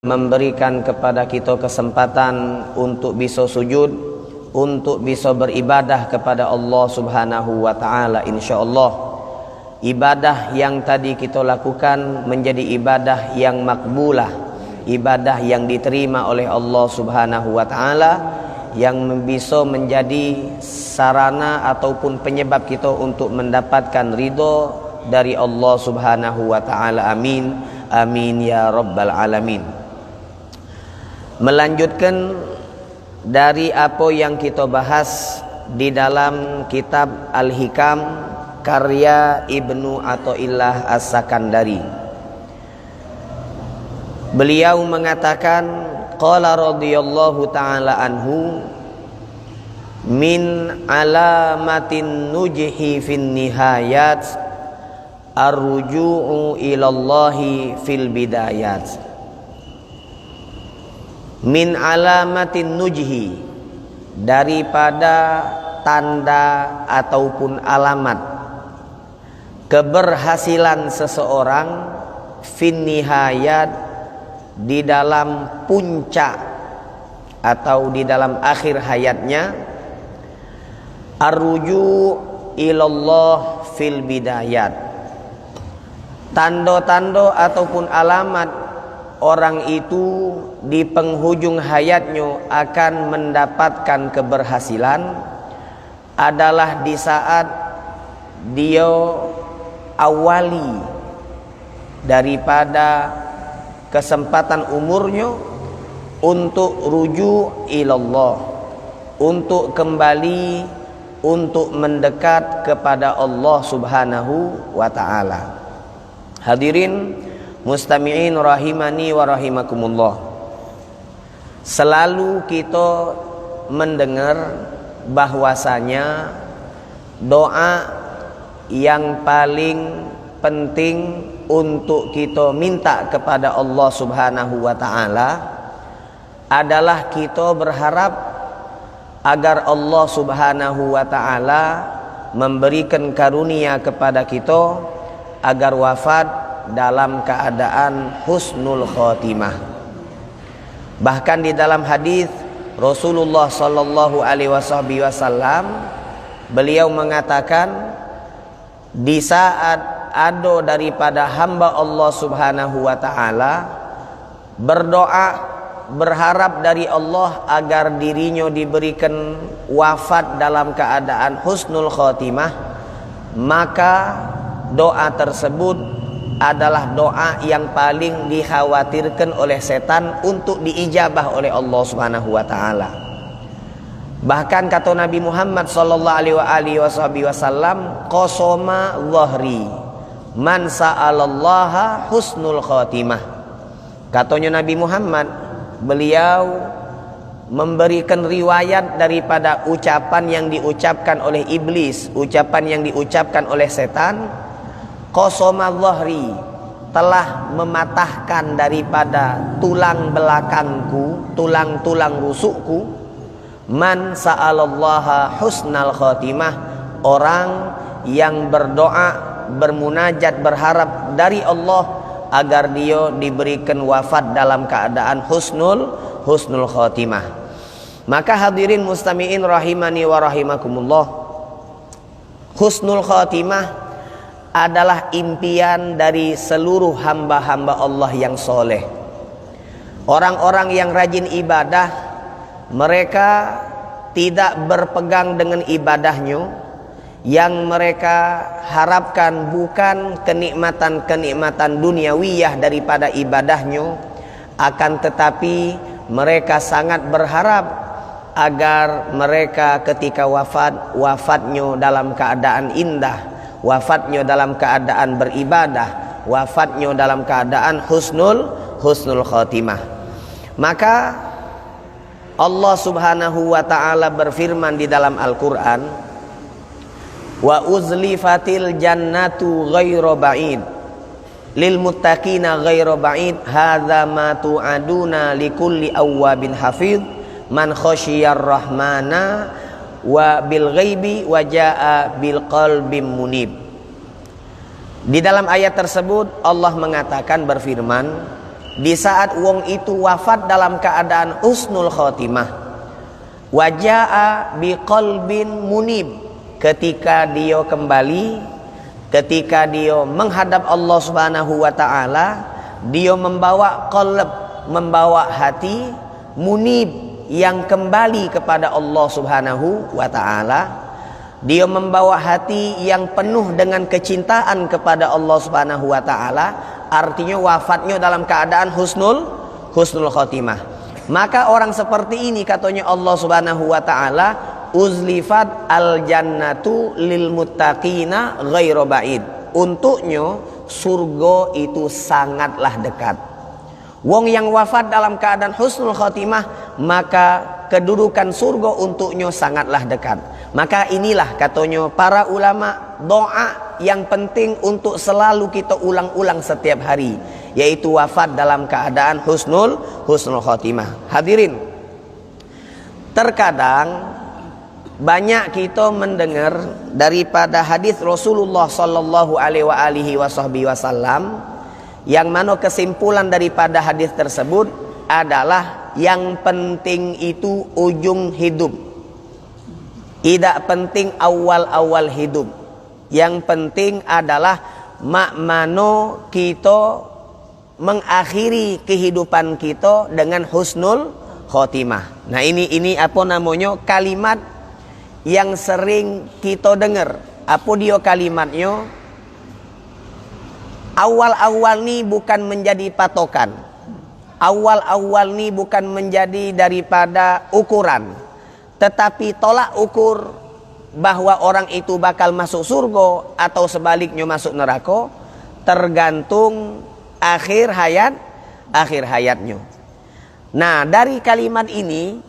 memberikan kepada kita kesempatan untuk bisa sujud, untuk bisa beribadah kepada Allah Subhanahu wa taala. Insyaallah ibadah yang tadi kita lakukan menjadi ibadah yang makbulah, ibadah yang diterima oleh Allah Subhanahu wa taala, yang bisa menjadi sarana ataupun penyebab kita untuk mendapatkan ridho dari Allah Subhanahu wa taala. Amin amin ya rabbal alamin. Melanjutkan dari apa yang kita bahas di dalam kitab Al-Hikam karya Ibnu Athaillah As-Sakandari. Beliau mengatakan, qala radhiyallahu taala anhu, min alamatin nujhi fin nihayat ar-ruju'u ilallahi fil bidayat. Min alamatin nujhi, daripada tanda ataupun alamat keberhasilan seseorang, fin nihayat, di dalam puncak atau di dalam akhir hayatnya, ar-ruju' ilallah fil bidayat. Tanda-tanda ataupun alamat orang itu di penghujung hayatnya akan mendapatkan keberhasilan adalah di saat dia awali daripada kesempatan umurnya untuk rujuk ilallah, untuk kembali, untuk mendekat kepada Allah Subhanahu wa taala. Hadirin mustami'in rahimani wa rahimakumullah, selalu kita mendengar bahwasanya doa yang paling penting untuk kita minta kepada Allah Subhanahu wa taala adalah kita berharap agar Allah Subhanahu wa taala memberikan karunia kepada kita agar wafat dalam keadaan husnul khotimah. Bahkan di dalam hadis Rasulullah sallallahu alaihi wasallam, beliau mengatakan, di saat ada daripada hamba Allah Subhanahu wa taala berdoa, berharap dari Allah agar dirinya diberikan wafat dalam keadaan husnul khotimah, maka doa tersebut adalah doa yang paling dikhawatirkan oleh setan untuk diijabah oleh Allah Subhanahu wa taala. Bahkan kata Nabi Muhammad sallallahu alaihi wasallam, qasama dhahri man sa'alallaha husnul khatimah. Katanya Nabi Muhammad, beliau memberikan riwayat daripada ucapan yang diucapkan oleh iblis, ucapan yang diucapkan oleh setan. Qasama dhahri, telah mematahkan daripada tulang belakangku, tulang-tulang rusukku, man sa'alallaha husnal khatimah, orang yang berdoa, bermunajat, berharap dari Allah agar dia diberikan wafat dalam keadaan husnul khatimah. Maka hadirin mustami'in rahimani wa rahimakumullah, husnul khatimah adalah impian dari seluruh hamba-hamba Allah yang soleh. Orang-orang yang rajin ibadah, mereka tidak berpegang dengan ibadahnya. Yang mereka harapkan bukan kenikmatan-kenikmatan duniawiyah daripada ibadahnya, akan tetapi mereka sangat berharap agar mereka ketika wafatnya dalam keadaan indah, wafatnya dalam keadaan beribadah, wafatnya dalam keadaan husnul khatimah. Maka Allah Subhanahu wa taala berfirman di dalam Al-Qur'an, wa uzlifatil jannatu ghairu ba'id lil muttaqina ghairu ba'id hadza ma tu'aduna likulli awwabin hafidh man khasyiyar rahmana wa bil ghaibi wa jaa bil qalbim munib. Di dalam ayat tersebut Allah mengatakan, berfirman, di saat wong itu wafat dalam keadaan husnul khotimah. Waja'a biqalbin munib, ketika dia kembali, ketika dia menghadap Allah Subhanahu wa taala, dia membawa qalb, membawa hati munib yang kembali kepada Allah Subhanahu wa taala. Dia membawa hati yang penuh dengan kecintaan kepada Allah Subhanahu wa taala, artinya wafatnya dalam keadaan husnul khotimah. Maka orang seperti ini katanya Allah Subhanahu wa taala, uzlifat al jannatu lil muttaqina ghairu ba'id. Untuknya surga itu sangatlah dekat. Wong yang wafat dalam keadaan husnul khotimah, maka kedudukan surga untuknya sangatlah dekat. Maka inilah katanya para ulama, doa yang penting untuk selalu kita ulang-ulang setiap hari, yaitu wafat dalam keadaan husnul khotimah. Hadirin, terkadang banyak kita mendengar daripada hadis Rasulullah sallallahu alaihi wasallam, yang mana kesimpulan daripada hadis tersebut adalah yang penting itu ujung hidup. Tidak penting awal-awal hidup. Yang penting adalah makmano kita mengakhiri kehidupan kita dengan husnul khotimah. Nah ini apa namanya, kalimat yang sering kita dengar. Apa dia kalimatnya? Awal-awal ni bukan menjadi patokan. Awal-awal ni bukan menjadi daripada ukuran. Tetapi tolak ukur bahwa orang itu bakal masuk surga atau sebaliknya masuk neraka tergantung akhir hayatnya. Nah, dari kalimat ini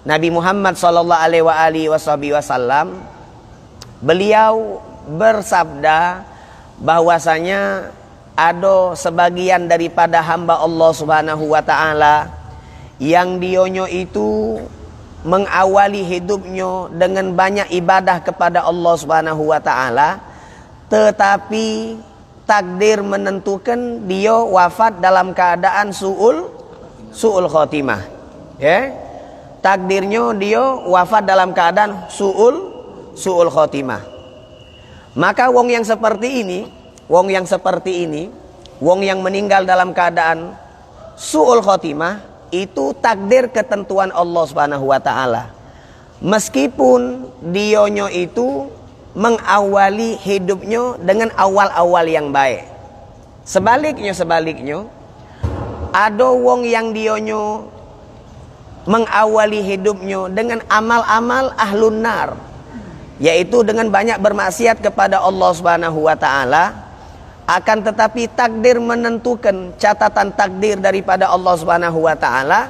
Nabi Muhammad sallallahu alaihi wasallam beliau bersabda bahwasanya ada sebagian daripada hamba Allah Subhanahu wa taala yang dionyo itu mengawali hidupnya dengan banyak ibadah kepada Allah Subhanahu wa taala, tetapi takdir menentukan dia wafat dalam keadaan su'ul khotimah. Ya. Takdirnya dia wafat dalam keadaan su'ul khotimah. Maka wong yang seperti ini, wong yang meninggal dalam keadaan su'ul khotimah, itu takdir ketentuan Allah Subhanahu wa taala. Meskipun dionyo itu mengawali hidupnya dengan awal-awal yang baik. Sebaliknya ada wong yang dionyo mengawali hidupnya dengan amal-amal ahlun nar, yaitu dengan banyak bermaksiat kepada Allah Subhanahu wa taala. Akan tetapi takdir menentukan, catatan takdir daripada Allah Subhanahu wa taala,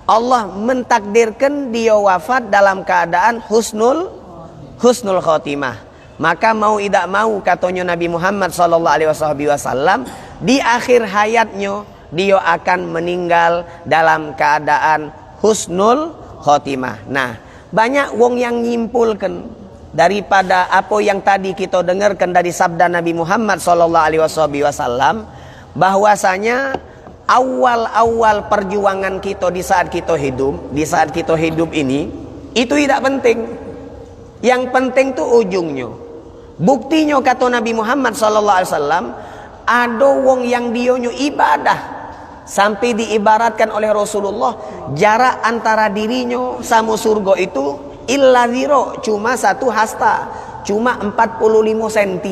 Allah mentakdirkan dia wafat dalam keadaan husnul khotimah. Maka mau tidak mau katanya Nabi Muhammad sallallahu alaihi wasallam, di akhir hayatnya dia akan meninggal dalam keadaan husnul khotimah. Nah, banyak wong yang nyimpulkan daripada apa yang tadi kita dengarkan dari sabda Nabi Muhammad sallallahu alaihi wasallam, bahwasanya awal-awal perjuangan kita di saat kita hidup ini itu tidak penting. Yang penting itu ujungnya. Buktinya kata Nabi Muhammad sallallahu alaihi wasallam, ada wong yang dionyo ibadah sampai diibaratkan oleh Rasulullah, jarak antara dirinya sama surga itu illa ziro, cuma satu hasta, cuma 45 cm.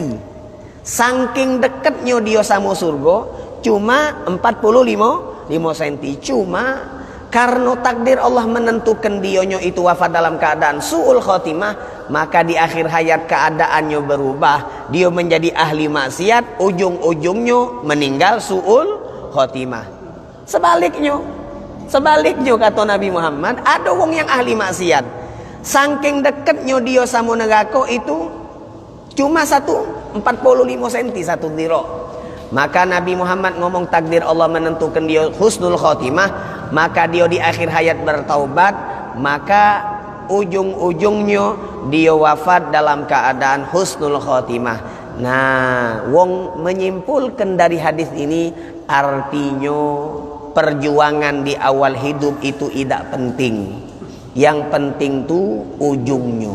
Saking dekatnya dia sama surga, cuma 45 cm. Cuma karena takdir Allah menentukan dionyo itu wafat dalam keadaan su'ul khotimah, maka di akhir hayat keadaannya berubah. Dia menjadi ahli maksiat, ujung-ujungnya meninggal su'ul khotimah. Sebaliknya kata Nabi Muhammad, ada wong yang ahli maksiat, saking dekatnya dia sama neraka itu cuma 45 cm, satu dhira. Maka Nabi Muhammad ngomong takdir Allah menentukan dia husnul khotimah, maka dia di akhir hayat bertaubat, maka ujung-ujungnya dia wafat dalam keadaan husnul khotimah. Nah, wong menyimpulkan dari hadis ini, artinya perjuangan di awal hidup itu tidak penting. Yang penting tu ujungnya.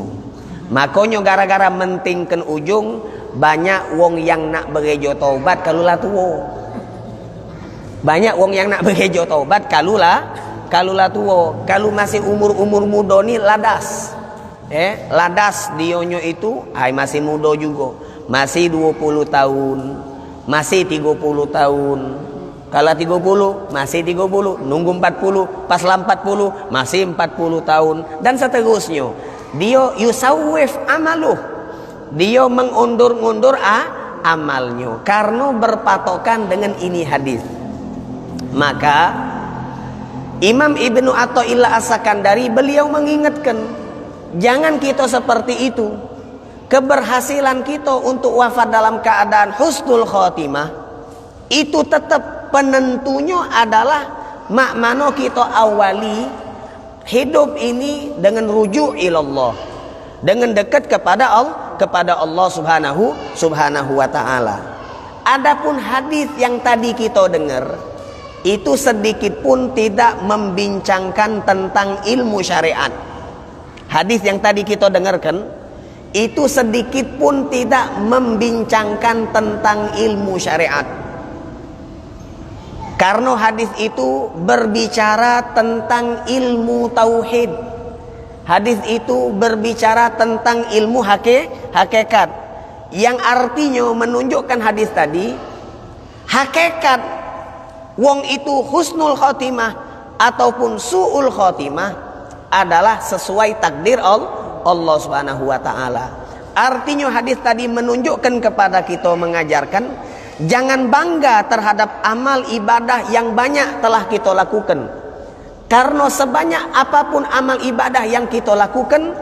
Makanya gara-gara mentingkan ujung, banyak wong yang nak berejo taubat kalau lah tua. Banyak wong yang nak berejo taubat kalau lah tua. Kalau masih umur muda ni ladas. Ladas dionyo itu masih muda juga. Masih 20 tahun, masih 30 tahun. Kalau 30 masih 30, nunggu 40, pas lah 40 masih 40 tahun dan seterusnya. Dia yusawwif amaluh. Dia mengundur-undur amalnya karena berpatokan dengan ini hadis. Maka Imam Ibnu Athaillah As-Sakandari beliau mengingatkan, jangan kita seperti itu. Keberhasilan kita untuk wafat dalam keadaan husnul khotimah itu tetap penentunya adalah makmano kita awali hidup ini dengan rujuk ilallah, dengan dekat kepada Allah subhanahu wa ta'ala. Adapun hadis yang tadi kita dengar itu sedikit pun tidak membincangkan tentang ilmu syariat. Hadis yang tadi kita dengarkan itu sedikit pun tidak membincangkan tentang ilmu syariat. Karena hadis itu berbicara tentang ilmu tauhid. Hadis itu berbicara tentang ilmu hakikat. Yang artinya menunjukkan hadis tadi, hakikat wong itu husnul khotimah ataupun su'ul khotimah adalah sesuai takdir Allah subhanahu wa ta'ala. Artinya hadis tadi menunjukkan kepada kita, mengajarkan jangan bangga terhadap amal ibadah yang banyak telah kita lakukan. Karena sebanyak apapun amal ibadah yang kita lakukan,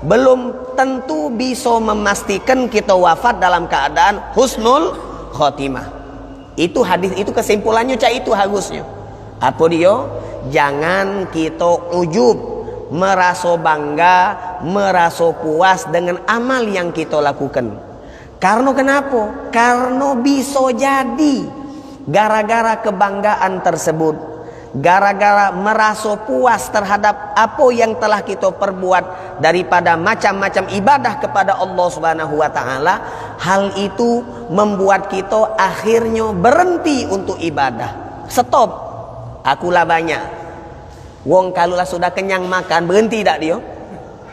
belum tentu bisa memastikan kita wafat dalam keadaan husnul khotimah. Itu hadis itu kesimpulannya itu harusnya. Apa dia? Jangan kita ujub, merasa bangga, merasa puas dengan amal yang kita lakukan. Karena kenapa? Karena bisa jadi gara-gara kebanggaan tersebut, gara-gara merasa puas terhadap apa yang telah kita perbuat daripada macam-macam ibadah kepada Allah Subhanahu wa taala, hal itu membuat kita akhirnya berhenti untuk ibadah. Stop. Akulah banyak. Wong kalulah sudah kenyang makan, berhenti tak dia?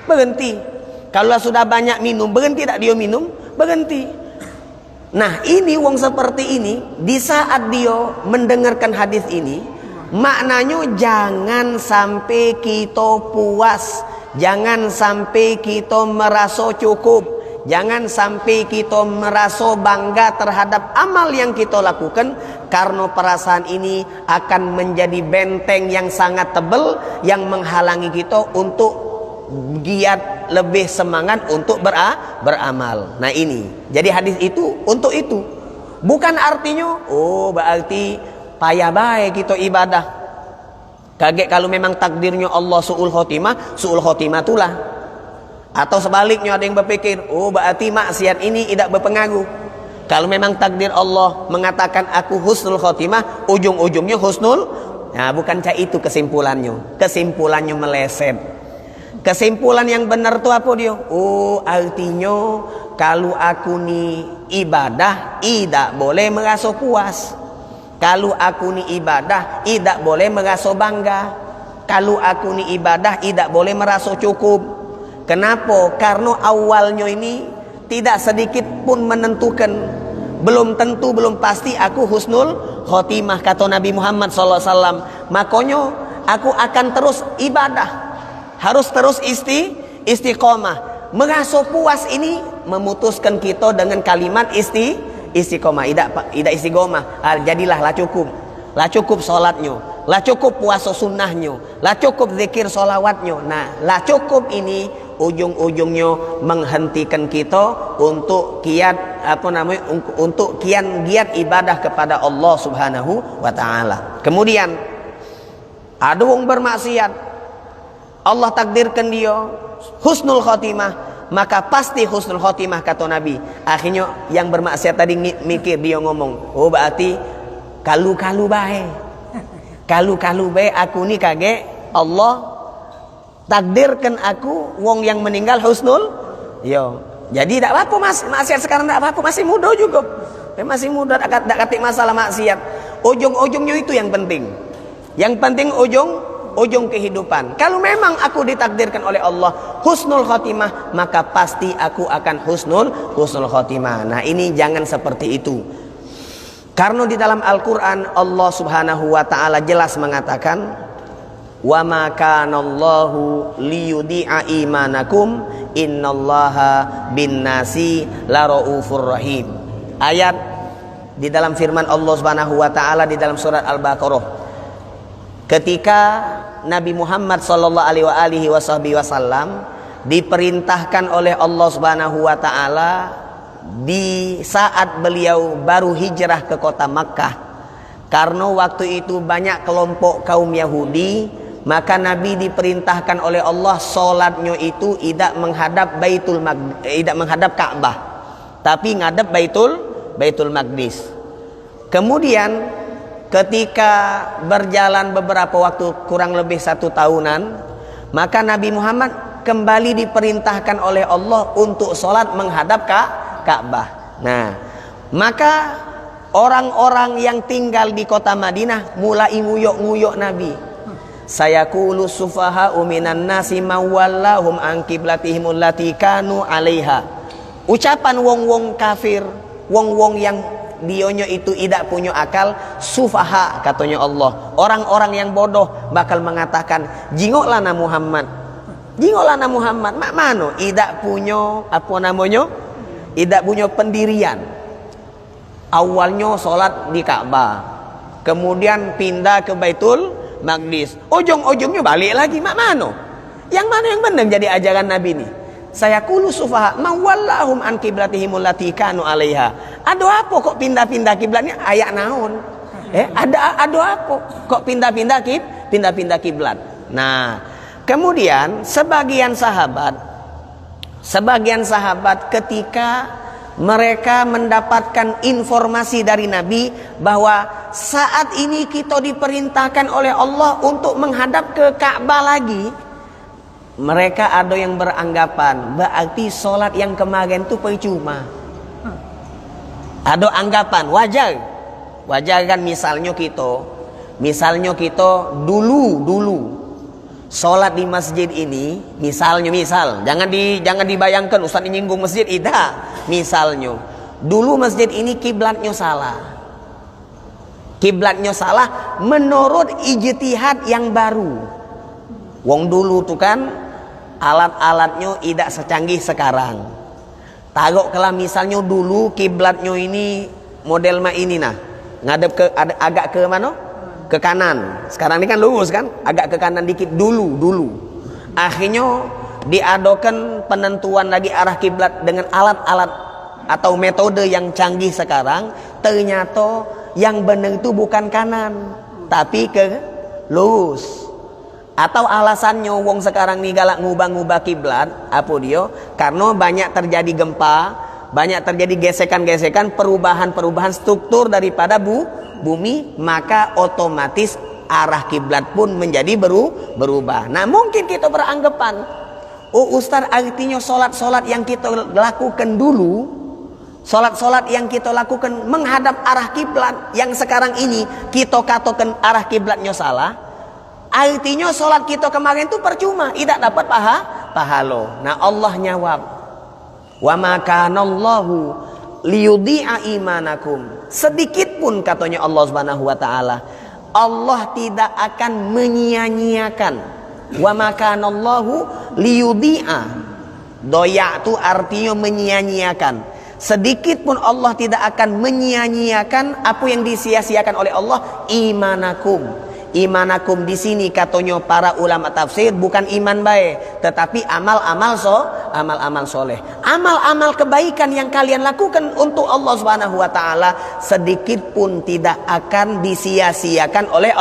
Berhenti. Kalulah sudah banyak minum, berhenti tak dia minum? Berhenti. Nah, ini wong seperti ini, di saat dia mendengarkan hadis ini, maknanya jangan sampai kita puas, jangan sampai kita merasa cukup, jangan sampai kita merasa bangga terhadap amal yang kita lakukan, karena perasaan ini akan menjadi benteng yang sangat tebal yang menghalangi kita untuk giat, lebih semangat untuk beramal. Nah ini, jadi hadis itu untuk itu. Bukan artinya, berarti payah baik kita ibadah. Kaget kalau memang takdirnya Allah su'ul khotimah itulah. Atau sebaliknya ada yang berpikir, berarti maksiat ini tidak berpengaruh. Kalau memang takdir Allah mengatakan aku husnul khotimah, ujung-ujungnya husnul. Nah, bukan itu kesimpulannya. Kesimpulannya meleset. Kesimpulan yang benar itu apa dia? Artinya kalau aku ni ibadah tidak boleh merasa puas. Kalau aku ni ibadah tidak boleh merasa bangga. Kalau aku ni ibadah tidak boleh merasa cukup. Kenapa? Karena awalnya ini tidak sedikit pun menentukan. Belum tentu, belum pasti aku husnul khotimah, kata Nabi Muhammad SAW. Makanya aku akan terus ibadah, harus terus istiqomah. Merasa puas ini memutuskan kita dengan kalimat istiqomah, tidak istiqomah. Jadilah lah cukup solatnya, lah cukup puasa sunnahnya, lah cukup zikir solawatnya. Nah, lah cukup ini ujung-ujungnya menghentikan kita untuk untuk kian giat ibadah kepada Allah Subhanahu wa taala. Kemudian ada wong bermaksiat, Allah takdirkan dia husnul khotimah, maka pasti husnul khotimah, kata Nabi. Akhirnya yang bermaksiat tadi mikir, dia ngomong, berarti kalu baik. Kalu bae aku ni kage Allah takdirkan aku wong yang meninggal husnul. Yo. Jadi tak apa maksiat sekarang tak apa masih muda juga. Masih muda tak katik masalah maksiat. Ujung-ujungnya itu yang penting. Yang penting ujung kehidupan. Kalau memang aku ditakdirkan oleh Allah husnul khotimah, maka pasti aku akan husnul khotimah. Nah, ini jangan seperti itu. Karena di dalam Al-Qur'an Allah Subhanahu wa taala jelas mengatakan, "Wa ma kana Allahu liyudi'a imanakum innallaha binnasi laraufur rahim." Ayat di dalam firman Allah Subhanahu wa taala di dalam surat Al-Baqarah. Ketika Nabi Muhammad sallallahu alaihi wasallam diperintahkan oleh Allah Subhanahu wa taala di saat beliau baru hijrah ke kota Makkah, karena waktu itu banyak kelompok kaum Yahudi, maka Nabi diperintahkan oleh Allah solatnya itu tidak menghadap Ka'bah, tapi ngadep Baitul Maqdis. Kemudian ketika berjalan beberapa waktu, kurang lebih 1 tahunan, maka Nabi Muhammad kembali diperintahkan oleh Allah untuk solat menghadap Ka'bah. Nah, maka orang-orang yang tinggal di kota Madinah mulai nguyok-nguyok Nabi. Sayaqulu sufaha'u minan nasi mawallahum an qiblatihim allati kanu 'alaiha. Ucapan wong-wong kafir, wong-wong yang dionyo itu tidak punya akal, sufaha katanya Allah. Orang-orang yang bodoh bakal mengatakan, "Jingoklah na Muhammad. Jingoklah na Muhammad." Mak mano? Tidak punya apa namanya? Tidak punya pendirian. Awalnya sholat di Ka'bah, kemudian pindah ke Baitul Maqdis, ujung-ujungnya balik lagi. Mak mano? Yang mana yang benar jadi ajaran Nabi ini? Sayaqulu sufaha mawallahum an qiblatihim allati kanu 'alaiha. Ada apa kok pindah-pindah kiblatnya? Ayak naon? Ada apa kok pindah-pindah kiblat? Nah, kemudian sebagian sahabat ketika mereka mendapatkan informasi dari Nabi bahwa saat ini kita diperintahkan oleh Allah untuk menghadap ke Ka'bah lagi, mereka ada yang beranggapan berarti solat yang kemarin itu percuma. Ada anggapan wajar kan, misalnya kita dulu solat di masjid ini, misal jangan dibayangkan Ustaz ini nyinggung masjid, tidak. Misalnya dulu masjid ini kiblatnya salah menurut ijtihad yang baru. Wong dulu tuh kan alat-alatnya tidak secanggih sekarang. Taruh kalau misalnya dulu kiblatnya ini model ini ngadep ke agak ke mana? Ke kanan. Sekarang ini kan lurus kan, agak ke kanan dikit dulu. Akhirnya diadakan penentuan lagi arah kiblat dengan alat-alat atau metode yang canggih sekarang. Ternyata yang benar itu bukan kanan, tapi ke lurus. Atau alasannya wong sekarang nih galak ngubah kiblat, apa dia? Karena banyak terjadi gempa, banyak terjadi gesekan-gesekan, perubahan struktur daripada bumi, maka otomatis arah kiblat pun menjadi berubah. Nah, mungkin kita beranggapan, oh Ustaz, artinya solat yang kita lakukan dulu, solat yang kita lakukan menghadap arah kiblat, yang sekarang ini kita katakan arah kiblatnya salah, artinya solat kita kemarin itu percuma, tidak dapat pahala. Nah, Allah nyawab, wa ma kana Allahu liyudhi'a imanakum. Sedikit pun katanya Allah Subhanahu wa taala, Allah tidak akan menyia-nyiakan. Wa ma kana Allahu liyudhi'a. Doya itu artinya menyia-nyiakan. Sedikit pun Allah tidak akan menyia-nyiakan apa yang disia-siakan oleh Allah, imanakum. Imanakum di sini katanya para ulama tafsir bukan iman baik, tetapi amal-amal soleh, amal-amal kebaikan yang kalian lakukan untuk Allah Subhanahu wa taala sedikit pun tidak akan disia-siakan oleh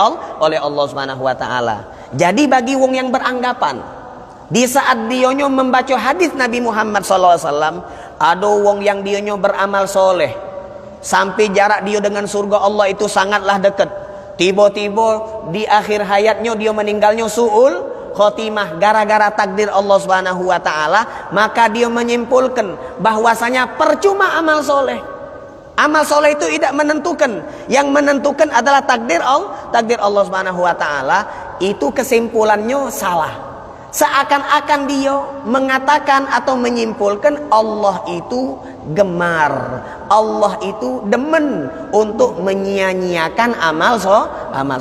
Allah Subhanahu wa taala. Jadi bagi wong yang beranggapan di saat dionyo membaca hadis Nabi Muhammad SAW, ada wong yang dionyo beramal soleh sampai jarak dia dengan surga Allah itu sangatlah dekat, Tiba-tiba di akhir hayatnya dia meninggalnya su'ul khotimah gara-gara takdir Allah Subhanahu wa taala, maka dia menyimpulkan bahwasanya percuma amal soleh. Amal soleh itu tidak menentukan. Yang menentukan adalah takdir Allah Subhanahu wa taala. Itu kesimpulannya salah. Seakan-akan dia mengatakan atau menyimpulkan Allah itu gemar, Allah itu demen untuk menyia-nyiakan amal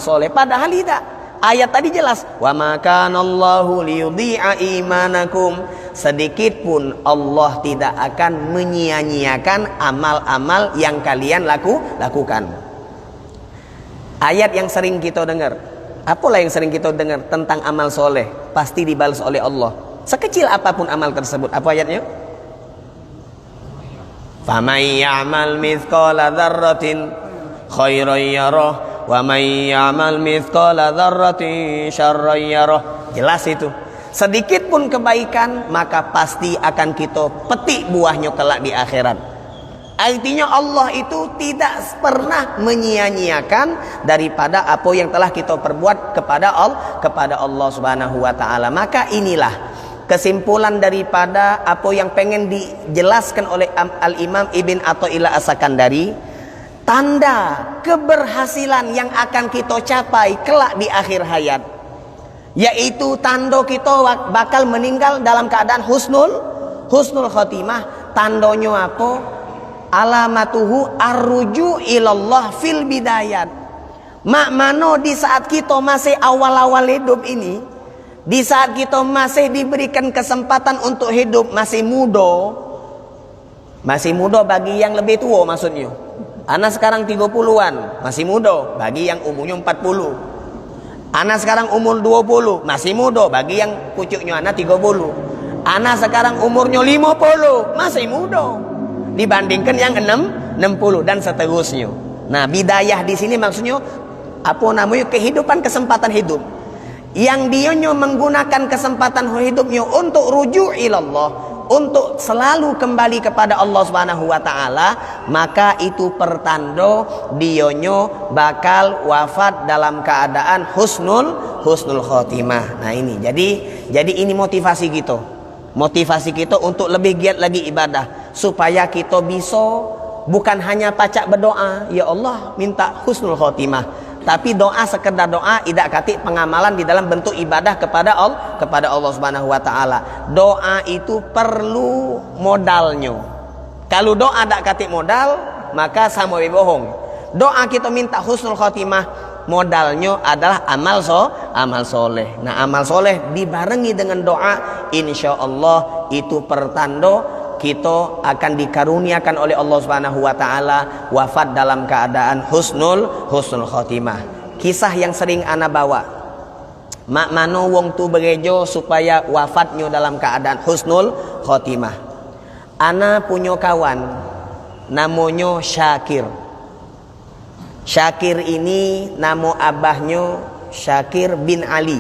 soleh. Padahal tidak. Ayat tadi jelas, wa ma kana Allahu liyudhi'a imanakum. Sedikit pun Allah tidak akan menyia-nyiakan amal-amal yang kalian lakukan. Ayat yang sering kita dengar. Apalah yang sering kita dengar tentang amal soleh? Pasti dibalas oleh Allah. Sekecil apapun amal tersebut. Apa ayatnya? Faman ya'mal mithqala dzarratin khairan yarah wa may ya'mal mithqala dzarratin syarran yarah. Jelas itu. Sedikit pun kebaikan maka pasti akan kita petik buahnya kelak di akhirat. Artinya Allah itu tidak pernah menyia-nyiakan daripada apa yang telah kita perbuat kepada Allah Subhanahu wa taala. Maka inilah kesimpulan daripada apa yang pengen dijelaskan oleh Al-Imam Ibn Athaillah As-Sakandari. Tanda keberhasilan yang akan kita capai kelak di akhir hayat, yaitu tanda kita bakal meninggal dalam keadaan husnul khotimah. Tandanya apa? Alamatuhu arruju ilallah fil bidayat. Makmano di saat kita masih awal-awal hidup ini, di saat kita masih diberikan kesempatan untuk hidup, masih muda bagi yang lebih tua maksudnya. Anak sekarang 30-an, masih muda bagi yang umurnya 40. Anak sekarang umur 20, masih muda bagi yang pucuknya anak 30. Anak sekarang umurnya 50, masih muda dibandingkan yang 60 dan seterusnya. Nah, bidayah di sini maksudnya apa namanya? Kehidupan, kesempatan hidup. Yang dia menggunakan kesempatan hidupnya untuk rujuk ilallah, untuk selalu kembali kepada Allah Subhanahu wa taala, maka itu pertanda dionyo bakal wafat dalam keadaan husnul khotimah. Nah, ini. Jadi ini motivasi kita. Motivasi kita untuk lebih giat lagi ibadah, supaya kita bisa bukan hanya pacak berdoa, ya Allah minta husnul khotimah, tapi doa sekedar doa, tidak katik pengamalan di dalam bentuk ibadah kepada Allah Subhanahu wa taala. Doa itu perlu modalnya. Kalau doa tidak katik modal, maka sama bohong. Doa kita minta husnul khotimah, modalnya adalah amal soleh. Nah, amal soleh dibarengi dengan doa, insya Allah itu pertanda kita akan dikaruniakan oleh Allah Subhanahu wa taala wafat dalam keadaan husnul khotimah. Kisah yang sering ana bawa, mak mano wong tu berejo supaya wafatnya dalam keadaan husnul khotimah. Ana punya kawan namanya Syakir. Syakir ini nama abahnya Syakir bin Ali.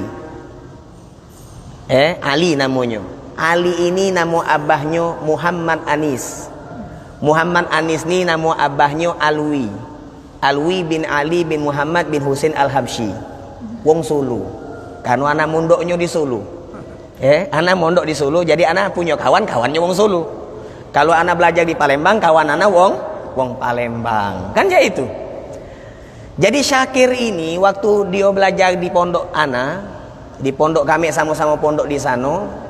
Ali namanya. Ali ini nama abahnya Muhammad Anis. Muhammad Anis ini nama abahnya Alwi. Alwi bin Ali bin Muhammad bin Husain Al-Habsyi. Wong Sulu. Karena anak mondoknya di Sulu. Anak mondok di Sulu, jadi anak punya kawannya wong Sulu. Kalau anak belajar di Palembang, kawan anak wong Palembang. Kan ya itu. Jadi Syakir ini waktu dia belajar di pondok ana, di pondok kami sama-sama pondok di sana,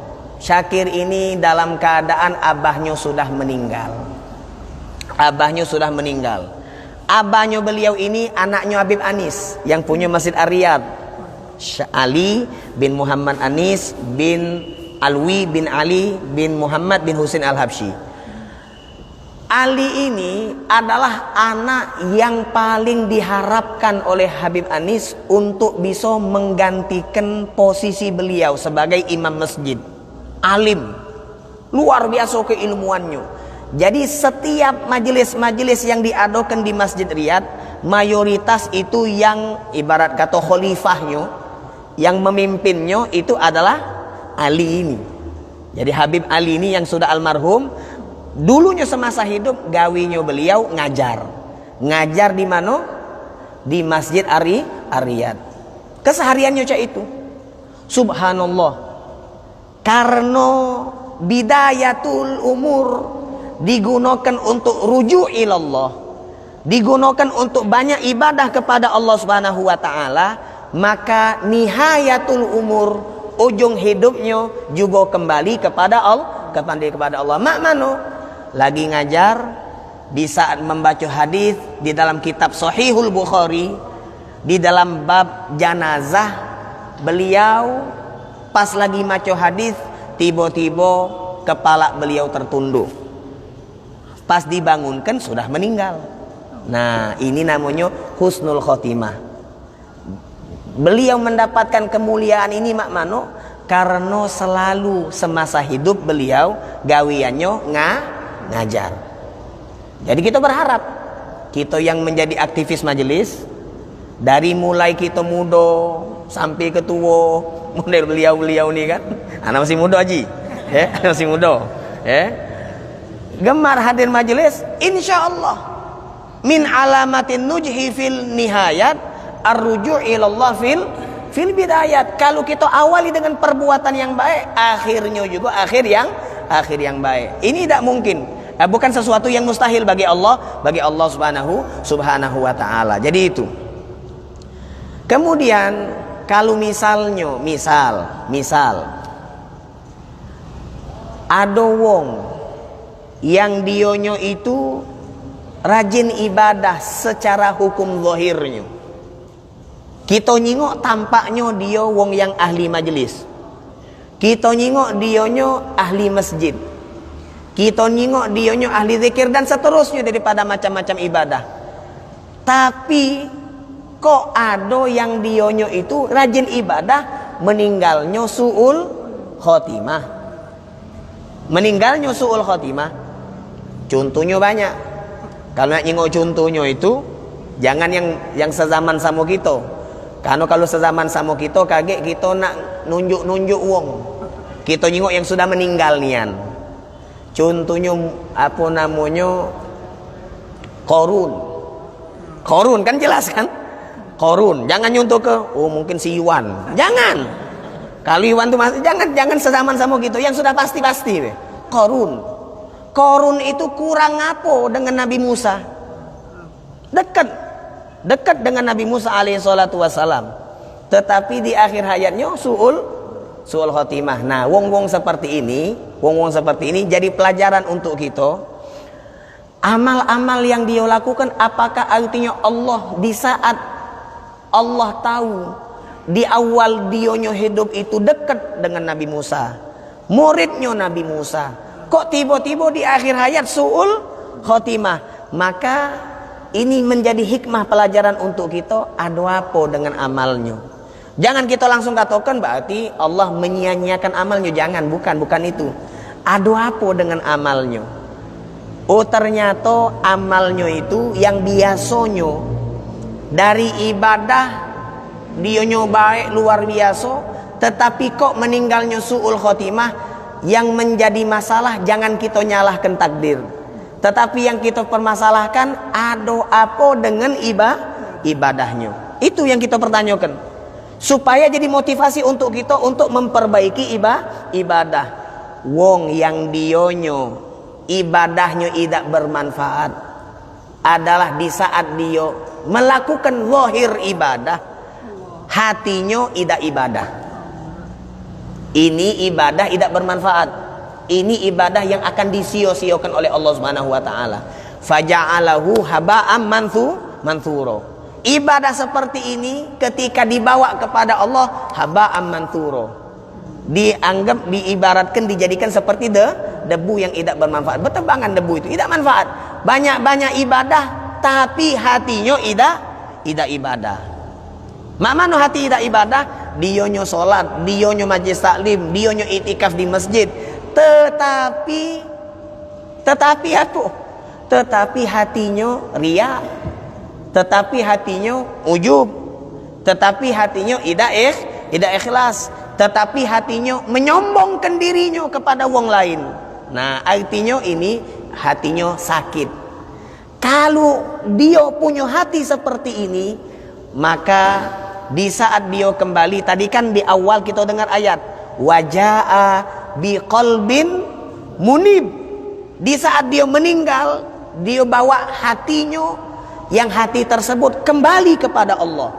Syakir ini dalam keadaan abahnya sudah meninggal. Abahnya sudah meninggal. Abahnya beliau ini anaknya Habib Anis yang punya Masjid Ar-Riyad. Ali bin Muhammad Anis bin Alwi bin Ali bin Muhammad bin Husain Al-Habsyi. Ali ini adalah anak yang paling diharapkan oleh Habib Anis untuk bisa menggantikan posisi beliau sebagai imam masjid. Alim, luar biasa keilmuannya. Jadi setiap majelis-majelis yang diadakan di Masjid Riyadh, mayoritas itu yang ibarat kata khalifahnya, yang memimpinnya itu adalah Ali ini. Jadi Habib Ali ini yang sudah almarhum, dulunya semasa hidup gawinya beliau ngajar di mana? di Masjid Ar-Riyadh. Kesehariannya cak itu. Subhanallah. Karena bidayatul umur digunakan untuk rujuk ilallah, digunakan untuk banyak ibadah kepada Allah Subhanahu wa taala, maka nihayatul umur, ujung hidupnya juga kembali kepada Allah. Mak mano lagi ngajar di saat membaca hadis di dalam kitab Sahihul Bukhari, di dalam bab janazah, beliau pas lagi baca hadis tiba-tiba kepala beliau tertunduk. Pas dibangunkan sudah meninggal. Nah, ini namanya husnul khotimah. Beliau mendapatkan kemuliaan ini mak mano karena selalu semasa hidup beliau gawiannya ngajar. Jadi kita berharap kita yang menjadi aktivis majelis, dari mulai kita muda sampai ketua, mulai beliau nih kan, anak masih muda Haji, masih muda, gemar hadir majelis, insya Allah min alamatin nujhi fil nihayat ar-ruju' ilallah fil bidayat. Kalau kita awali dengan perbuatan yang baik, akhirnya juga akhir yang baik. Ini tidak mungkin, bukan sesuatu yang mustahil bagi Allah subhanahu wa ta'ala. Jadi itu. Kemudian kalau misal ada wong yang dionyo itu rajin ibadah secara hukum zahirnya, kita nyingok tampaknya dia wong yang ahli majelis, kita nyingok dionyo ahli masjid, kita nyingok dionyo ahli zikir dan seterusnya daripada macam-macam ibadah. Tapi kok ada yang dionyo itu rajin ibadah, meninggalnya su'ul khotimah. Contohnya banyak. Kalau nak nyingok contohnya itu, jangan yang sezaman sama kita. Karena kalau sezaman sama kita, kaget kita nak nunjuk wong. Kita nyingok yang sudah meninggal nian. Contohnya apa namanya? Korun kan jelas kan? Korun, jangan nyontoh ke mungkin si Iwan. Jangan. Kalau Iwan tuh masih jangan sezaman sama gitu. Yang sudah pasti. Korun itu kurang apa dengan Nabi Musa? Dekat dengan Nabi Musa alaihi salatu wassalam. Tetapi di akhir hayatnya su'ul khotimah. Nah, wong-wong seperti ini jadi pelajaran untuk kita. Amal-amal yang dia lakukan, apakah artinya Allah di saat Allah tahu di awal dionyo hidup itu dekat dengan Nabi Musa, muridnya Nabi Musa, kok tiba-tiba di akhir hayat su'ul khotimah? Maka ini menjadi hikmah pelajaran untuk kita, ada apa dengan amalnya. Jangan kita langsung katakan berarti Allah menyia-nyiakan amalnya. Jangan, bukan itu. Ada apa dengan amalnya? Oh, ternyata amalnya itu yang biasanya dari ibadah dia baik luar biasa, tetapi kok meninggalnya su'ul khotimah. Yang menjadi masalah jangan kita nyalahkan takdir, tetapi yang kita permasalahkan ada apa dengan ibadahnya. Itu yang kita pertanyakan, supaya jadi motivasi untuk kita untuk memperbaiki ibadah. Wong yang dionyo ibadahnya tidak bermanfaat adalah di saat dia melakukan zahir ibadah, hatinya tidak ibadah. Ini ibadah tidak bermanfaat. Ini ibadah yang akan disio-siokan oleh Allah Subhanahu wa taala. Faja'alahu haba'am manthura. Ibadah seperti ini ketika dibawa kepada Allah haba'am manthura. Dianggap, diibaratkan, dijadikan seperti debu yang tidak bermanfaat. Bertebangan debu itu tidak manfaat. Banyak-banyak ibadah tapi hatinya tidak ibadah. Mana hati tidak ibadah? Dionyo sholat, dionyo majlis taklim, dionyo itikaf di masjid. Tetapi apa? Tetapi hatinya riya, tetapi hatinya ujub, tetapi hatinya tidak ikhlas, tetapi hatinya menyombongkan dirinya kepada wong lain. Nah, artinya ini hatinya sakit. Kalau dia punya hati seperti ini, maka di saat dia kembali, tadi kan di awal kita dengar ayat waja'a biqalbin munib, di saat dia meninggal dia bawa hatinya, yang hati tersebut kembali kepada Allah.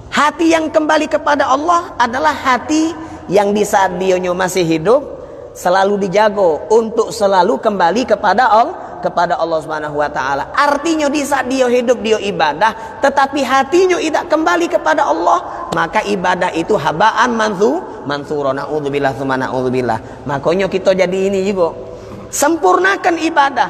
Hati yang kembali kepada Allah adalah hati yang di saat dia masih hidup selalu dijaga untuk selalu kembali kepada Allah Subhanahu wa taala. Artinya di saat dia hidup dia ibadah, tetapi hatinya tidak kembali kepada Allah, maka ibadah itu habaan mansura. Naudzubillah tsumma naudzubillah. Makanya kita jadi ini juga. Sempurnakan ibadah.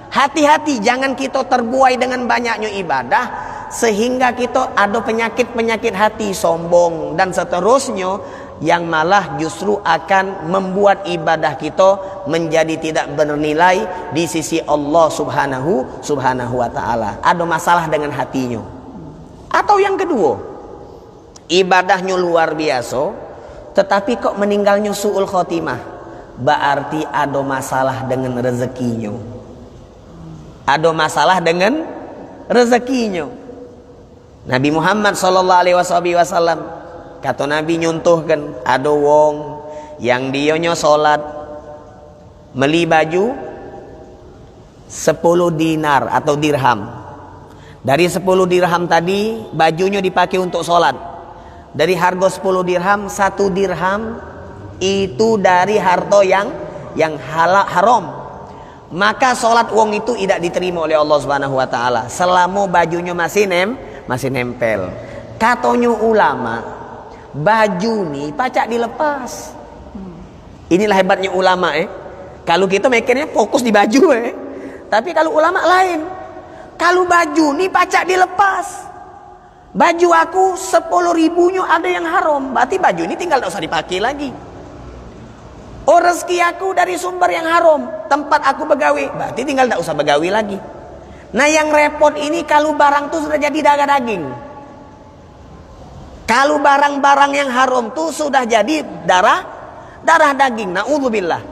Hati-hati jangan kita terbuai dengan banyaknya ibadah sehingga kita ada penyakit-penyakit hati, sombong dan seterusnya, yang malah justru akan membuat ibadah kita menjadi tidak bernilai di sisi Allah subhanahu wa ta'ala. Ada masalah dengan hatinya. Atau yang kedua, ibadahnya luar biasa tetapi kok meninggalnya su'ul khotimah, berarti ada masalah dengan rezekinya. Ada masalah dengan rezekinya. Nabi Muhammad SAW, kata Nabi nyuntuhkan, ada wong yang dionya sholat beli baju 10 dinar atau dirham. Dari 10 dirham tadi bajunya dipakai untuk sholat. Dari harga 10 dirham, 1 dirham itu dari harta yang haram. Maka sholat wong itu tidak diterima oleh Allah Subhanahu wa taala selama bajunya masih nempel. Katanya ulama, baju nih pacak dilepas. Inilah hebatnya ulama Kalau kita mikirnya fokus di baju tapi kalau ulama lain. Kalau baju nih pacak dilepas. Baju aku 10.000-nya ada yang haram, berarti baju ini tinggal tidak usah dipakai lagi. Oh, rezeki aku dari sumber yang haram, tempat aku begawi, berarti tinggal tidak usah begawi lagi. Nah yang repot ini kalau barang tuh sudah jadi darah daging. Kalau barang-barang yang haram tuh sudah jadi darah daging. Naudzubillah.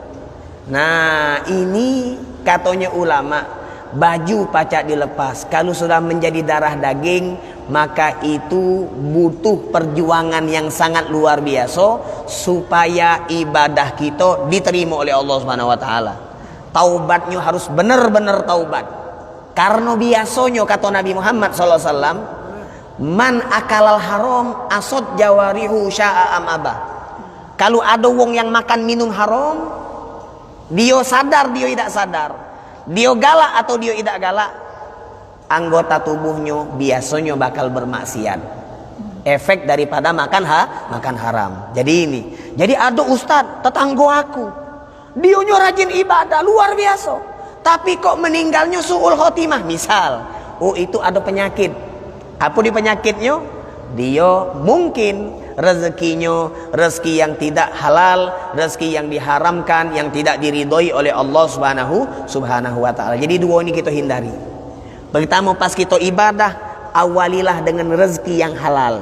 Nah ini katanya ulama, baju pacak dilepas. Kalau sudah menjadi darah daging, maka itu butuh perjuangan yang sangat luar biasa supaya ibadah kita diterima oleh Allah Subhanahu wa taala. Taubatnya harus benar-benar taubat. Karena biasanya kata Nabi Muhammad SAW, man akalal haram asad jawarihu sya'a am abah. Kalau ada wong yang makan minum haram, dia sadar dia tidak sadar, dia galak atau dia tidak galak, anggota tubuhnya biasanya bakal bermaksiat. Efek daripada makan haram. Jadi ada ustad tetangga aku, dia rajin ibadah luar biasa, tapi kok meninggalnya su'ul khotimah. Misal, oh itu ada penyakit. Apa di penyakitnya? Dia mungkin rezeki yang tidak halal, rezeki yang diharamkan, yang tidak diridhoi oleh Allah subhanahu wa ta'ala. Jadi dua ini kita hindari. Pertama, pas kita ibadah, awalilah dengan rezeki yang halal.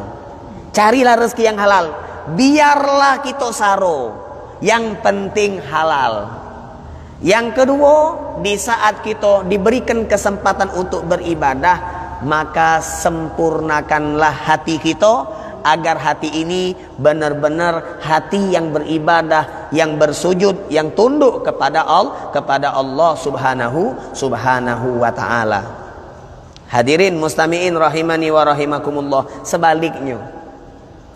Carilah rezeki yang halal. Biarlah kita saro, yang penting halal. Yang kedua, di saat kita diberikan kesempatan untuk beribadah, maka sempurnakanlah hati kita agar hati ini benar-benar hati yang beribadah, yang bersujud, yang tunduk kepada Allah subhanahu wa ta'ala. Hadirin mustami'in rahimani wa rahimakumullah.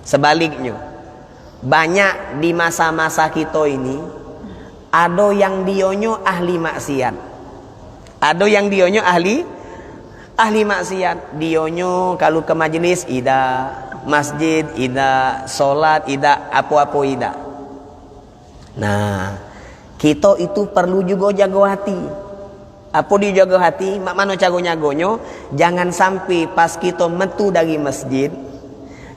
Sebaliknya banyak di masa-masa kita ini ada yang dionyo ahli maksiat, ada yang dionyo ahli maksiat. Dionyo kalau ke majelis ida, masjid ida, sholat ida, apa-apa ida. Nah kita itu perlu juga jaga hati. Apa dijaga hati? Mak mano cago nyagonyo, jangan sampai pas kita metu dari masjid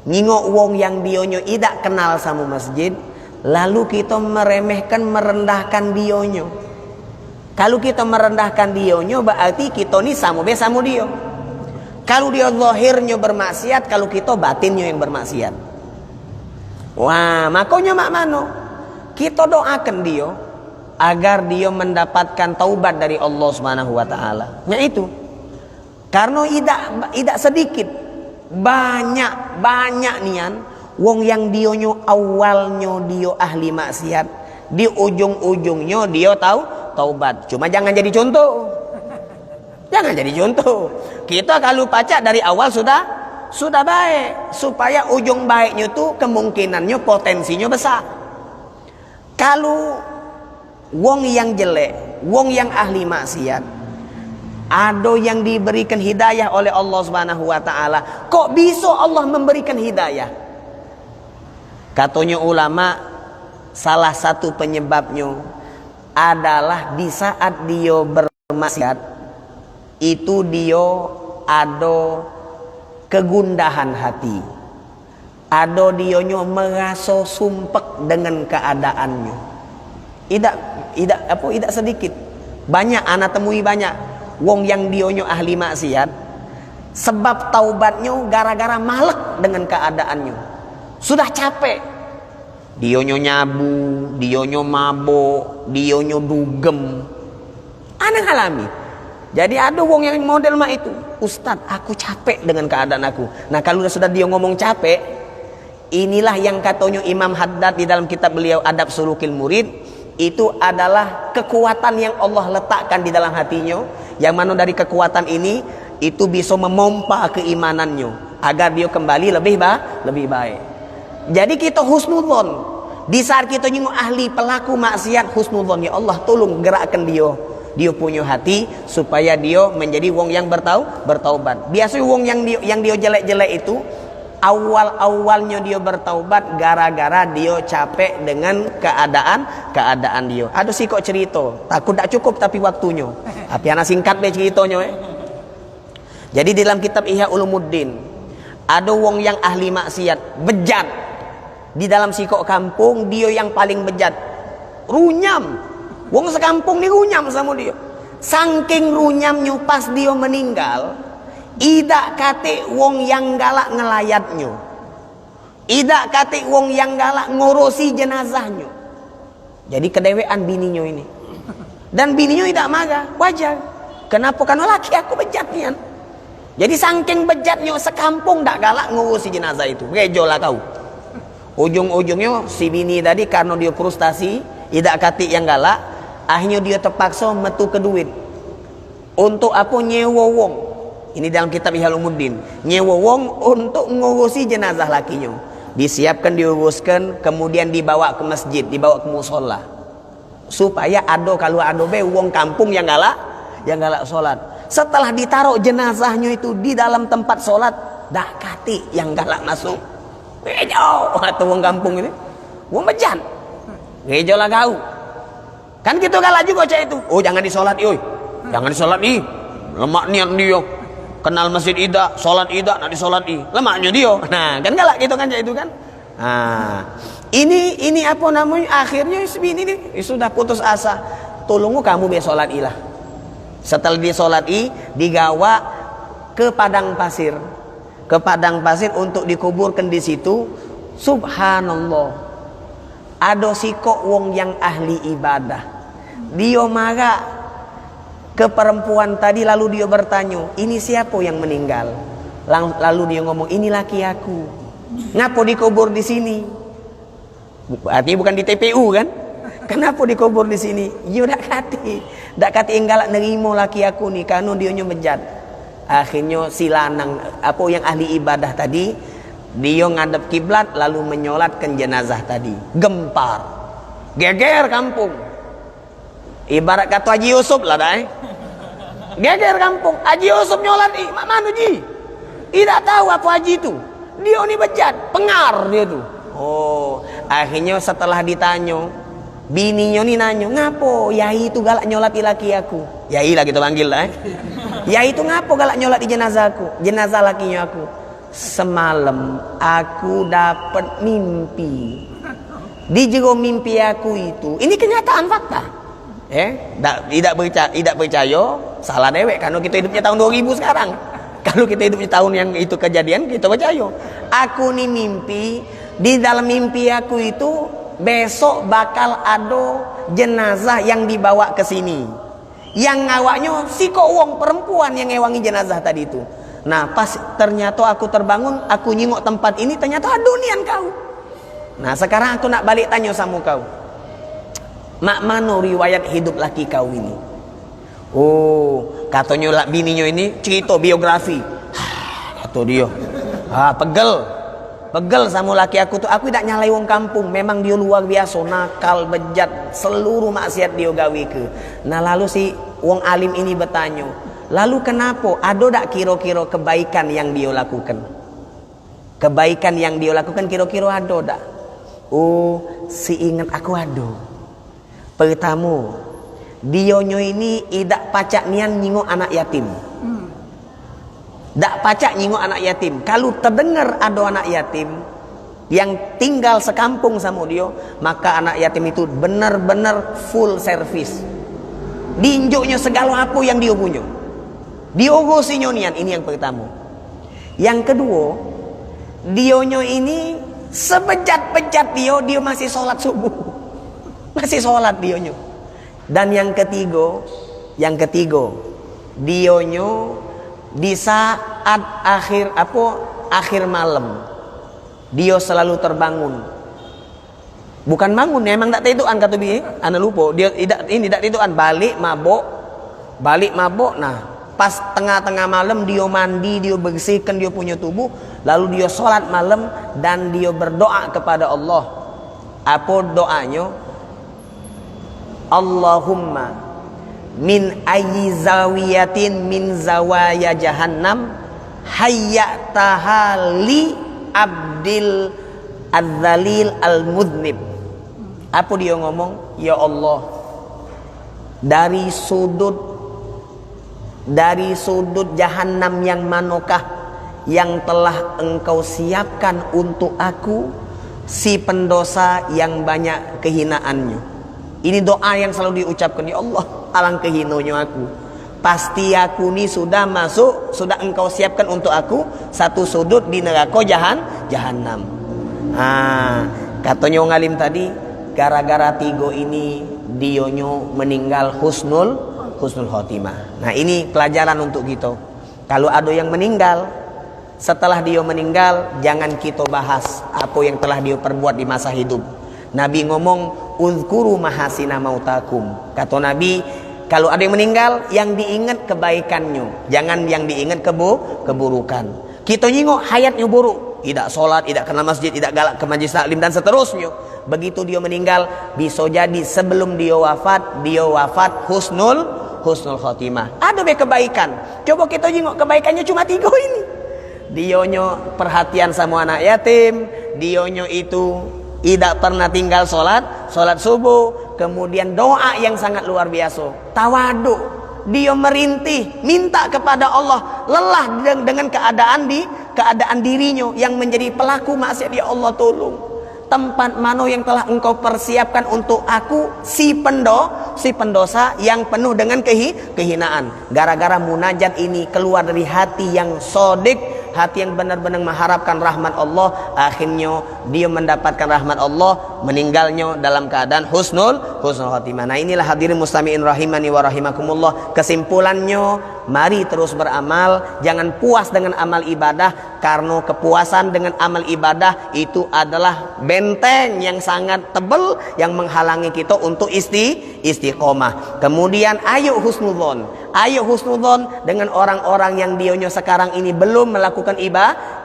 ngingok wong yang dionyo tidak kenal sama masjid, lalu kita meremehkan, merendahkan dionyo. Kalau kita merendahkan dionyo, berarti kita ni sama dia. Kalau dia zahirnya bermaksiat, kalau kita batinnya yang bermaksiat. Wah, makanya mak mano kita doakan dia agar dia mendapatkan taubat dari Allah Subhanahu wa taala. Nah itu. Karena tidak sedikit banyak nian wong yang dionyo awalnya dia ahli maksiat, di ujung-ujungnya dia tahu taubat. Cuma jangan jadi contoh. Jangan jadi contoh. Kita kalau pacak dari awal sudah baik, supaya ujung baiknya itu kemungkinannya potensinya besar. Kalau wong yang jelek, wong yang ahli maksiat, ada yang diberikan hidayah oleh Allah Subhanahu wa taala, kok bisa Allah memberikan hidayah? Katanya ulama, salah satu penyebabnya adalah di saat dia bermaksiat itu dia ada kegundahan hati, ada dionyo merasa sumpek dengan keadaannya. Tidak sedikit, banyak anak temui banyak wong yang dionyo ahli maksiat, sebab taubatnya gara-gara malek dengan keadaannya, sudah capek, dionyo nyabu, dionyo mabok, dionyo dugem, aneh alami. Jadi ada wong yang model mah itu, Ustadz aku capek dengan keadaan aku. Nah kalau sudah dia ngomong capek, inilah yang katanya Imam Haddad di dalam kitab beliau Adab Sulukil Murid, itu adalah kekuatan yang Allah letakkan di dalam hatinya, yang mana dari kekuatan ini itu bisa memompa keimanannya agar dia kembali lebih baik. Jadi kita husnudzon di saat kita nyengok ahli pelaku maksiat, husnudzon, ya Allah tolong gerakkan dia punya hati supaya dia menjadi wong yang bertaubat. Biasanya wong yang dia jelek-jelek itu awalnya dia bertaubat gara-gara dia capek dengan keadaan dia. Ada sih kok cerita, takut tak cukup tapi waktunya. Tapi anak singkat be ceritanya. Jadi di dalam kitab Ihya Ulumuddin ada wong yang ahli maksiat, bejat. Di dalam sikok kampung dia yang paling bejat, runyam. Wong sekampung ni runyam sama dia. Saking runyamnya pas dia meninggal, idak kate wong yang galak ngelayatnya, idak kate wong yang galak ngurusi jenazahnya. Jadi kedewean bininya ini. Dan bininya tidak marah, wajar. Kenapa? Karena laki aku bejat nian. Jadi saking bejatnya sekampung tak galak ngurusi jenazah itu. Rejo lah kau. Ujung-ujungnya si bini tadi karena dia frustasi, idak kate yang galak, akhirnya dia terpaksa metu ke duit. Untuk apa? Nyewa wong. Ini dalam kitab Ihya Ulumuddin. Nyewa wong untuk ngurusi jenazah lakinya. Disiapkan, diuruskan, kemudian dibawa ke masjid, dibawa ke musola. Supaya kalau ada wong kampung yang galak sholat. Setelah ditaruh jenazahnya itu di dalam tempat sholat, dak kati yang galak masuk. Gejo atau wong kampung ini, wong bejat. Gejo lah kau. Kan gitu galak juga cak itu. Oh jangan disolat, oi. Jangan disolat ih. Lemak niat dia. Kenal masjid ida, solat ida, nak disolat ih. Lemaknya dia. Nah, kan galak gitu kan cak itu kan. Nah, ini apa namanya? Akhirnya ini sudah putus asa. Tolongku kamu be solat ilah. Setelah disolat digawa ke padang pasir. Ke padang pasir untuk dikuburkan di situ. Subhanallah. Ada sikok wong yang ahli ibadah. Dia marah ke perempuan tadi, lalu dia bertanya, ini siapa yang meninggal? Lalu dia ngomong, ini laki aku. Ngapa dikubur di sini? Artinya bukan di TPU kan? Kenapa dikubur di sini? Yo dak kati enggalak nerimo laki aku nih, karena dia bejat. Akhirnya si lanang yang ahli ibadah tadi, dia ngadep kiblat lalu menyolatkan jenazah tadi. Gempar, geger kampung. Ibarat kata Haji Yusuf lah dah. Geger kampung. Haji Yusuf nyolat mak mana ji? Tidak tahu apa haji itu. Dia ni bejat, pengar dia tu. Oh, akhirnya setelah ditanya, bininya ni nanya, ngapo yai itu galak nyolat di laki aku? Yai lah kita panggil lah. Yai itu ngapo galak nyolat di jenazahku? Jenazah lakinya aku. Semalam aku dapat mimpi. Di jero mimpi aku itu, ini kenyataan fakta. Tidak percaya, salah dewek. Karena kita hidupnya tahun 2000 sekarang. Kalau kita hidupnya tahun yang itu kejadian, kita percaya. Aku nih mimpi, di dalam mimpi aku itu besok bakal ada jenazah yang dibawa ke sini. Yang ngawaknya si kok wong perempuan yang ngewangi jenazah tadi itu. Nah pas ternyata aku terbangun, aku nyingok tempat ini, ternyata aduh nian kau. Nah sekarang aku nak balik tanya sama kau, mak mano riwayat hidup laki kau ini? Oh katanya bininya ini cerita biografi. Kata dia, pegel sama laki aku tuh. Aku tidak nyalai wong kampung, memang dia luar biasa nakal, bejat, seluruh maksiat dia gawe ke. Nah lalu si wong alim ini bertanya, lalu kenapa? Ada tak kira-kira kebaikan yang dia lakukan? Kebaikan yang dia lakukan kira-kira ada tak? Oh si ingat aku ada. Pertama, dionyo ini idak pacak nian nyingok anak yatim. Dak pacak nyingok anak yatim. Kalau terdengar ada anak yatim yang tinggal sekampung sama dia, maka anak yatim itu benar-benar full service. Diinjuknya segala apa yang dia punya. Diurusinya nian. Ini yang pertama. Yang kedua, dionyo ini sebejat-bejat dia masih sholat subuh. Masih sholat dionyo. Dan yang ketiga, dionyo di saat akhir malam dia selalu terbangun. Bukan bangun, memang tak tiduran kata bi, ana lupa. Dia tidak tiduran, balik mabok. Nah, pas tengah-tengah malam dia mandi, dia bersihkan dia punya tubuh, lalu dia sholat malam dan dia berdoa kepada Allah. Apa doanya? Allahumma min ayyi zawiyatin min zawaya jahannam hayyatahali abdil adzalil al-mudnib. Apa dia ngomong? Ya Allah, dari sudut jahannam yang manakah yang telah engkau siapkan untuk aku, si pendosa yang banyak kehinaannya. Ini doa yang selalu diucapkan. Ya Allah, alangkah hinonya aku. Pasti aku ni sudah engkau siapkan untuk aku satu sudut di neraka jahannam. Katanya orang alim tadi, gara-gara tiga ini dionyo meninggal husnul khotimah. Nah ini pelajaran untuk kita. Kalau ada yang meninggal, setelah dia meninggal, jangan kita bahas apa yang telah dia perbuat di masa hidup. Nabi ngomong, uzkuru mahasina mautakum. Kata Nabi, kalau ada yang meninggal, yang diingat kebaikannya, jangan yang diingat keburukan. Kita nyingok hayatnya buruk, tidak sholat, tidak kena masjid, tidak galak ke majlis taklim dan seterusnya. Begitu dia meninggal, bisa jadi sebelum dia wafat husnul khotimah. Ada kebaikan. Coba kita nyingok kebaikannya cuma 3 ini. Dionyo perhatian sama anak yatim, dionyo itu tidak pernah tinggal sholat subuh, kemudian doa yang sangat luar biasa, tawadu, dia merintih, minta kepada Allah, lelah dengan keadaan dirinya yang menjadi pelaku maksiat. Ya Allah tolong, tempat mana yang telah engkau persiapkan untuk aku, si pendosa yang penuh dengan kehinaan. Gara-gara munajat ini keluar dari hati yang sodik, hati yang benar-benar mengharapkan rahmat Allah, akhirnya dia mendapatkan rahmat Allah, meninggalnya dalam keadaan husnul khotimah. Nah inilah hadirin mustami'in rahimani wa rahimakumullah. Kesimpulannya, mari terus beramal, jangan puas dengan amal ibadah, karena kepuasan dengan amal ibadah itu adalah benteng yang sangat tebal yang menghalangi kita untuk istiqomah. Kemudian ayo husnudzon dengan orang-orang yang dionyo sekarang ini belum melakukan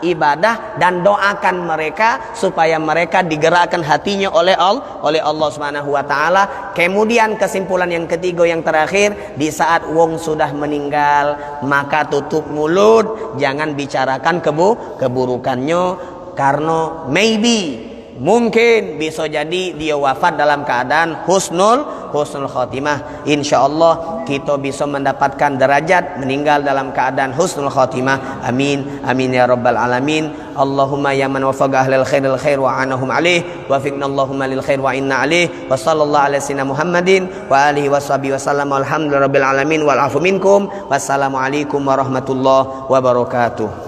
ibadah, dan doakan mereka supaya mereka digerakkan hatinya oleh Allah Subhanahu wa taala. Kemudian kesimpulan yang ketiga yang terakhir, di saat wong sudah meninggal, maka tutup mulut, jangan bicarakan keburukannya, karena mungkin bisa jadi dia wafat dalam keadaan husnul khotimah. Insyaallah kita bisa mendapatkan derajat meninggal dalam keadaan husnul khotimah. Amin ya rabbal alamin. Allahumma ya man wafaqa ahlal khairil khair wa anahum alaih, wafiqna Allahumma lil khair wa inna alaih, wa sallallahu ala sayyidina Muhammadin wa alihi washabihi wasallam. Alhamdulillahirabbil alamin wal afu minkum. Wassalamu alaikum warahmatullahi wabarakatuh.